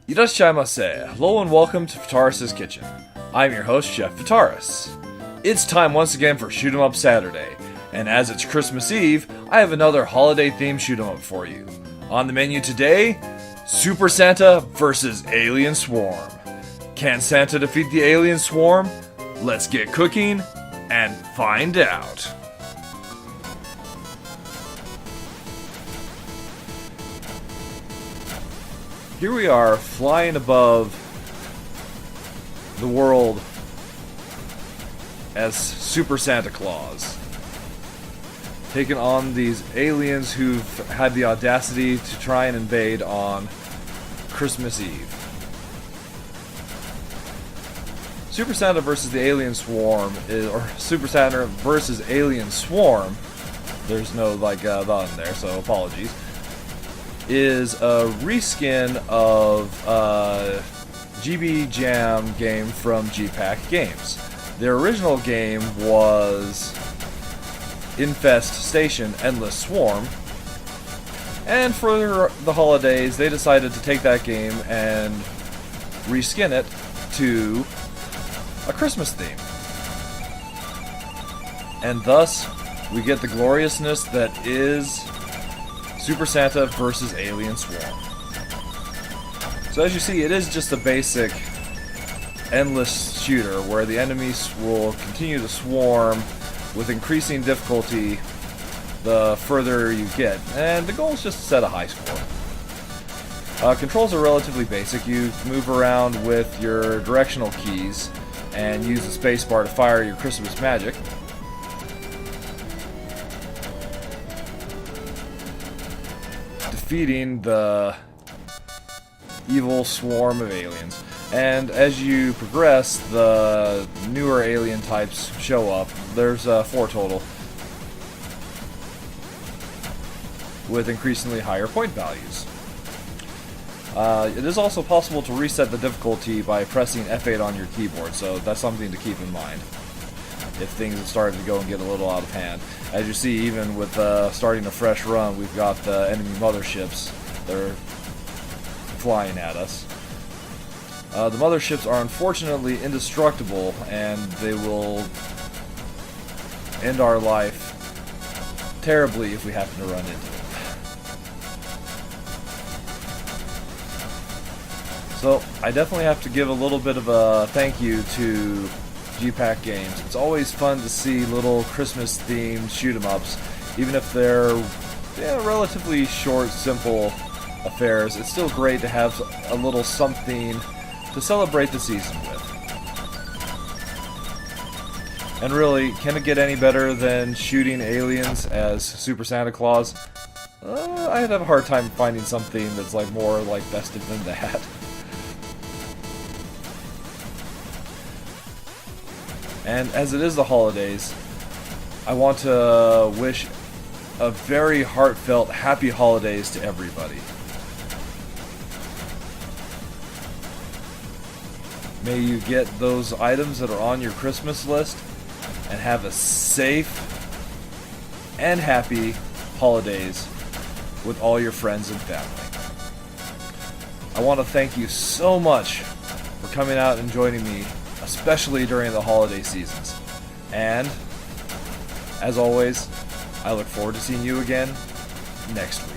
Irashaimase. Hello and welcome to Fitaurus Kitchen. I'm your host, Chef Fitaurus. It's time once again for Shoot 'em Up Saturday, and as it's Christmas Eve, I have another holiday-themed shoot 'em up for you. On the menu today, Super Santa vs. Alien Swarm. Can Santa defeat the Alien Swarm? Let's get cooking and find out. Here we are, flying above the world as Super Santa Claus, taking on these aliens who've had the audacity to try and invade on Christmas Eve. Super Santa versus the Alien Swarm, or Super Santa versus Alien Swarm, there's no the in there, so apologies, is a reskin of GB Jam game from GPAC Games. Their original game was Infestation Endless Swarm, and for the holidays they decided to take that game and reskin it to a Christmas theme. And thus we get the gloriousness that is Super Santa versus Alien Swarm. So as you see, it is just a basic endless shooter where the enemies will continue to swarm with increasing difficulty the further you get, and the goal is just to set a high score. Controls are relatively basic. You move around with your directional keys and use the spacebar to fire your Christmas magic. Defeating the evil swarm of aliens. And as you progress, the newer alien types show up. There's 4 total, with increasingly higher point values. It is also possible to reset the difficulty by pressing F8 on your keyboard, so that's something to keep in mind if things have started to go and get a little out of hand. As you see, even with starting a fresh run, we've got the enemy motherships that are flying at us. The motherships are unfortunately indestructible, and they will end our life terribly if we happen to run into them. So, I definitely have to give a little bit of a thank you to GPAC Games. It's always fun to see little Christmas-themed shoot-em-ups, even if they're relatively short, simple affairs. It's still great to have a little something to celebrate the season with. And really, can it get any better than shooting aliens as Super Santa Claus? I'd have a hard time finding something that's more festive than that. And as it is the holidays, I want to wish a very heartfelt happy holidays to everybody. May you get those items that are on your Christmas list and have a safe and happy holidays with all your friends and family. I want to thank you so much for coming out and joining me, especially during the holiday seasons. And, as always, I look forward to seeing you again next week.